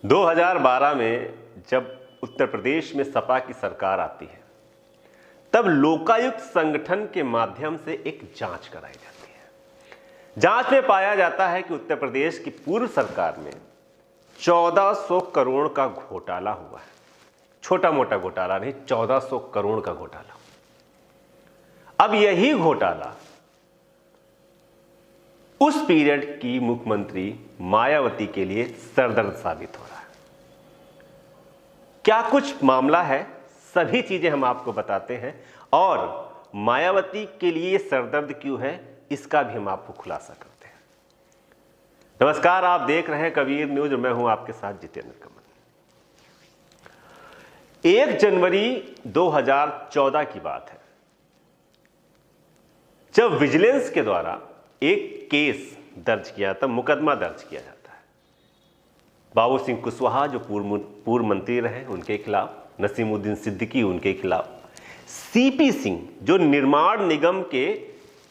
2012 में जब उत्तर प्रदेश में सपा की सरकार आती है, तब लोकायुक्त संगठन के माध्यम से एक जांच कराई जाती है। जांच में पाया जाता है कि उत्तर प्रदेश की पूर्व सरकार में 1400 करोड़ का घोटाला हुआ है। छोटा मोटा घोटाला नहीं, 1400 करोड़ का घोटाला। अब यही घोटाला उस पीरियड की मुख्यमंत्री मायावती के लिए सरदर्द साबित हो रहा है। क्या कुछ मामला है, सभी चीजें हम आपको बताते हैं और मायावती के लिए सरदर्द क्यों है, इसका भी हम आपको खुलासा करते हैं। नमस्कार, आप देख रहे हैं कबीर न्यूज और मैं हूं आपके साथ जितेंद्र कमल। 1 जनवरी 2014 की बात है, जब विजिलेंस के द्वारा एक केस दर्ज किया था, मुकदमा दर्ज किया जाता है। बाबू सिंह कुशवाहा जो पूर्व मंत्री रहे उनके खिलाफ, नसीमुद्दीन सिद्दीकी उनके खिलाफ, सीपी सिंह जो निर्माण निगम के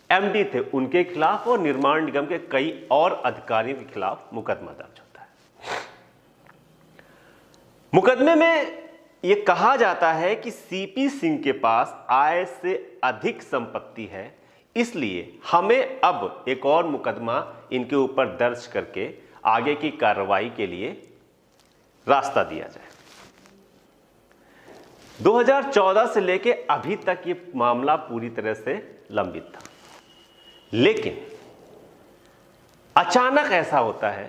एमडी थे उनके खिलाफ और निर्माण निगम के कई और अधिकारियों के खिलाफ मुकदमा दर्ज होता है। मुकदमे में यह कहा जाता है कि सीपी सिंह के पास आय से अधिक संपत्ति है, इसलिए हमें अब एक और मुकदमा इनके ऊपर दर्ज करके आगे की कार्रवाई के लिए रास्ता दिया जाए। 2014 से लेके अभी तक ये मामला पूरी तरह से लंबित था, लेकिन अचानक ऐसा होता है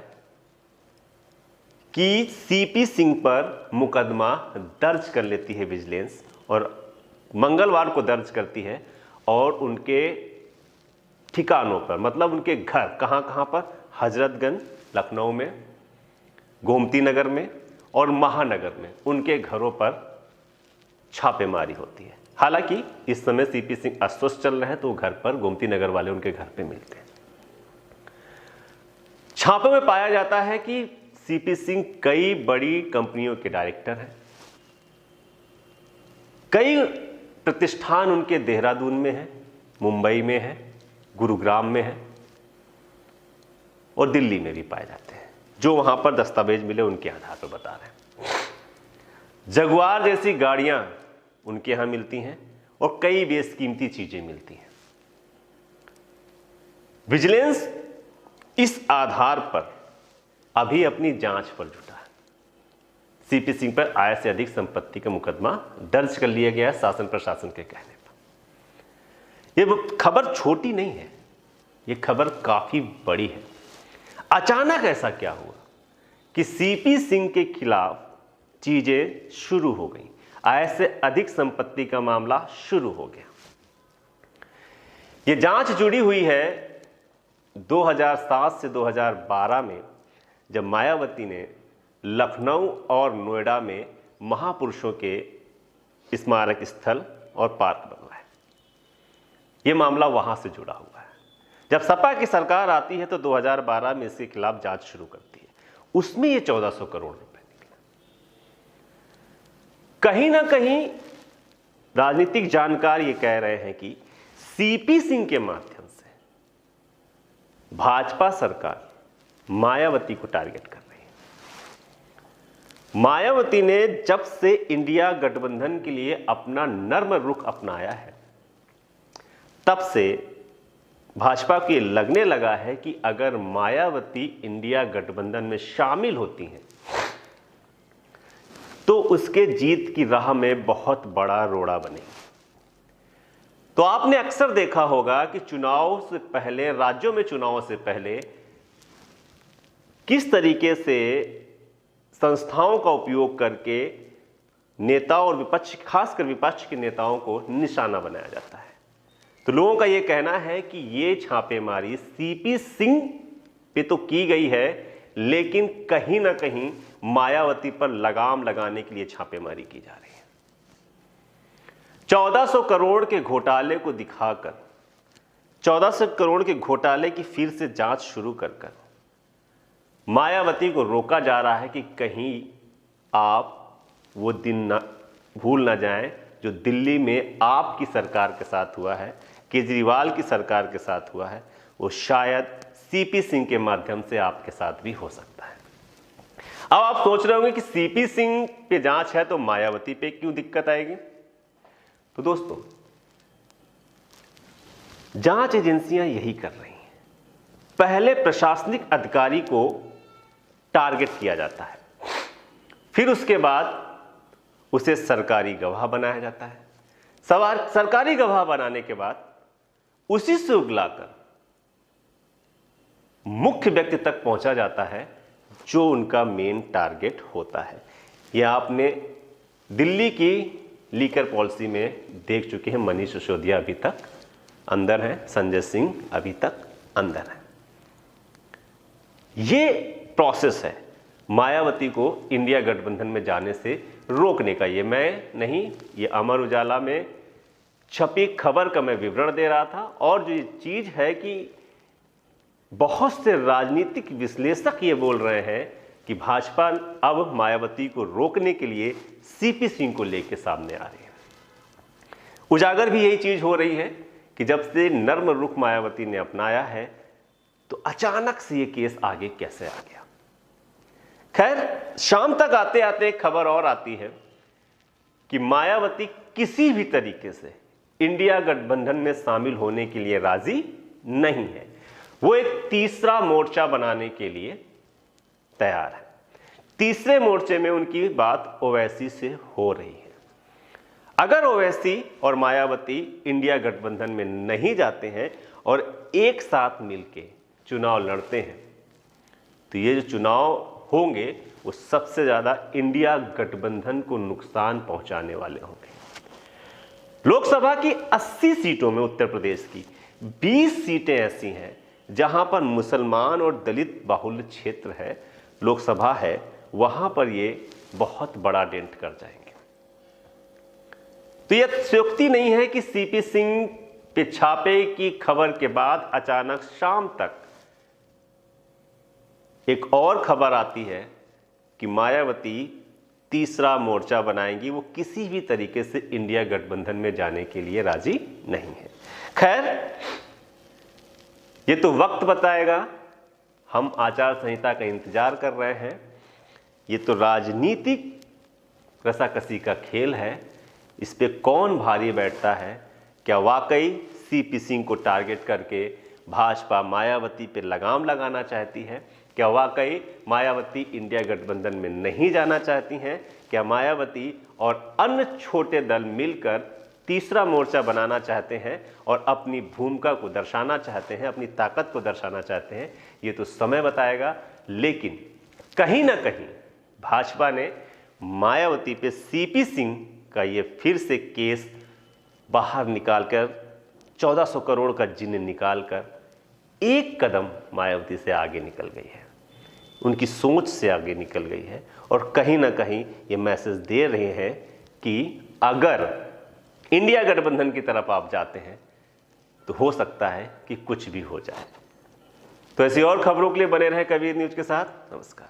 कि सीपी सिंह पर मुकदमा दर्ज कर लेती है विजिलेंस, और मंगलवार को दर्ज करती है और उनके ठिकानों पर, मतलब उनके घर कहां कहां पर, हजरतगंज लखनऊ में, गोमती नगर में और महानगर में उनके घरों पर छापेमारी होती है। हालांकि इस समय सीपी सिंह अस्वस्थ चल रहे हैं तो घर पर, गोमती नगर वाले उनके घर पे मिलते हैं। छापे में पाया जाता है कि सीपी सिंह कई बड़ी कंपनियों के डायरेक्टर हैं। कई प्रतिष्ठान उनके देहरादून में है, मुंबई में है, गुरुग्राम में है और दिल्ली में भी पाए जाते हैं, जो वहां पर दस्तावेज मिले उनके आधार पर बता रहे हैं। जगुआर जैसी गाड़ियां उनके यहां मिलती हैं और कई बेशकीमती चीजें मिलती हैं। विजिलेंस इस आधार पर अभी अपनी जांच पर जुटा है। सीपी सिंह पर आय से अधिक संपत्ति का मुकदमा दर्ज कर लिया गया है शासन प्रशासन के कहने पर। यह खबर छोटी नहीं है, यह खबर काफी बड़ी है। अचानक ऐसा क्या हुआ कि सीपी सिंह के खिलाफ चीजें शुरू हो गई, आय से अधिक संपत्ति का मामला शुरू हो गया। यह जांच जुड़ी हुई है 2007 से 2012 में, जब मायावती ने लखनऊ और नोएडा में महापुरुषों के स्मारक स्थल और पार्क बनवाए। यह मामला वहां से जुड़ा हुआ है। जब सपा की सरकार आती है तो 2012 में इसके खिलाफ जांच शुरू करती है, उसमें ये 1400 करोड़ रुपए निकले। कहीं ना कहीं राजनीतिक जानकार ये कह रहे हैं कि सीपी सिंह के माध्यम से भाजपा सरकार मायावती को टारगेट कर रही है। मायावती ने जब से इंडिया गठबंधन के लिए अपना नर्म रुख अपनाया है, तब से भाजपा को लगने लगा है कि अगर मायावती इंडिया गठबंधन में शामिल होती हैं तो उसके जीत की राह में बहुत बड़ा रोड़ा बनेगा। तो आपने अक्सर देखा होगा कि चुनाव से पहले, राज्यों में चुनाव से पहले किस तरीके से संस्थाओं का उपयोग करके नेता और विपक्ष, खासकर विपक्ष के नेताओं को निशाना बनाया जाता है। तो लोगों का यह कहना है कि ये छापेमारी सीपी सिंह पे तो की गई है, लेकिन कहीं ना कहीं मायावती पर लगाम लगाने के लिए छापेमारी की जा रही है। 1400 करोड़ के घोटाले को दिखाकर, 1400 करोड़ के घोटाले की फिर से जांच शुरू कर मायावती को रोका जा रहा है कि कहीं आप वो दिन भूल ना जाएं जो दिल्ली में आपकी सरकार के साथ हुआ है, केजरीवाल की सरकार के साथ हुआ है, वो शायद सीपी सिंह के माध्यम से आपके साथ भी हो सकता है। अब आप सोच रहे होंगे कि सीपी सिंह पे जांच है तो मायावती पे क्यों दिक्कत आएगी। तो दोस्तों, जांच एजेंसियां यही कर रही हैं। पहले प्रशासनिक अधिकारी को टारगेट किया जाता है, फिर उसके बाद उसे सरकारी गवाह बनाया जाता है। सरकारी गवाह बनाने के बाद उसी से उगलाकर मुख्य व्यक्ति तक पहुंचा जाता है जो उनका मेन टारगेट होता है। यह आपने दिल्ली की लीकर पॉलिसी में देख चुके हैं। मनीष सिसोदिया अभी तक अंदर है, संजय सिंह अभी तक अंदर है। ये प्रोसेस है मायावती को इंडिया गठबंधन में जाने से रोकने का। ये मैं नहीं, ये अमर उजाला में छपी खबर का मैं विवरण दे रहा था। और जो चीज है कि बहुत से राजनीतिक विश्लेषक ये बोल रहे हैं कि भाजपा अब मायावती को रोकने के लिए सीपी सिंह को लेकर सामने आ रही है। उजागर भी यही चीज हो रही है कि जब से नर्म रुख मायावती ने अपनाया है तो अचानक से ये केस आगे कैसे आ गया। खैर, शाम तक आते आते खबर और आती है कि मायावती किसी भी तरीके से इंडिया गठबंधन में शामिल होने के लिए राजी नहीं है। वो एक तीसरा मोर्चा बनाने के लिए तैयार है। तीसरे मोर्चे में उनकी बात ओवैसी से हो रही है। अगर ओवैसी और मायावती इंडिया गठबंधन में नहीं जाते हैं और एक साथ मिलकर चुनाव लड़ते हैं तो ये जो चुनाव होंगे वो सबसे ज्यादा इंडिया गठबंधन को नुकसान पहुंचाने वाले होंगे। लोकसभा की 80 सीटों में उत्तर प्रदेश की 20 सीटें ऐसी हैं जहां पर मुसलमान और दलित बाहुल्य क्षेत्र है, लोकसभा है, वहां पर ये बहुत बड़ा डेंट कर जाएंगे। तो यह अतिशयोक्ति नहीं है कि सीपी सिंह पे छापे की खबर के बाद अचानक शाम तक एक और खबर आती है कि मायावती तीसरा मोर्चा बनाएंगी। वो किसी भी तरीके से इंडिया गठबंधन में जाने के लिए राजी नहीं है। खैर, ये तो वक्त बताएगा। हम आचार संहिता का इंतजार कर रहे हैं। ये तो राजनीतिक रसाकसी का खेल है। इस पे कौन भारी बैठता है। क्या वाकई सीपी सिंह को टारगेट करके भाजपा मायावती पे लगाम लगाना चाहती है? क्या वाकई मायावती इंडिया गठबंधन में नहीं जाना चाहती हैं? क्या मायावती और अन्य छोटे दल मिलकर तीसरा मोर्चा बनाना चाहते हैं और अपनी भूमिका को दर्शाना चाहते हैं, अपनी ताकत को दर्शाना चाहते हैं? ये तो समय बताएगा। लेकिन कहीं ना कहीं भाजपा ने मायावती पे सीपी सिंह का ये फिर से केस बाहर निकालकर 1400 करोड़ का जिन्न निकालकर एक कदम मायावती से आगे निकल गई है, उनकी सोच से आगे निकल गई है। और कहीं ना कहीं ये मैसेज दे रहे हैं कि अगर इंडिया गठबंधन की तरफ आप जाते हैं तो हो सकता है कि कुछ भी हो जाए। तो ऐसी और खबरों के लिए बने रहें कबीर न्यूज के साथ। नमस्कार।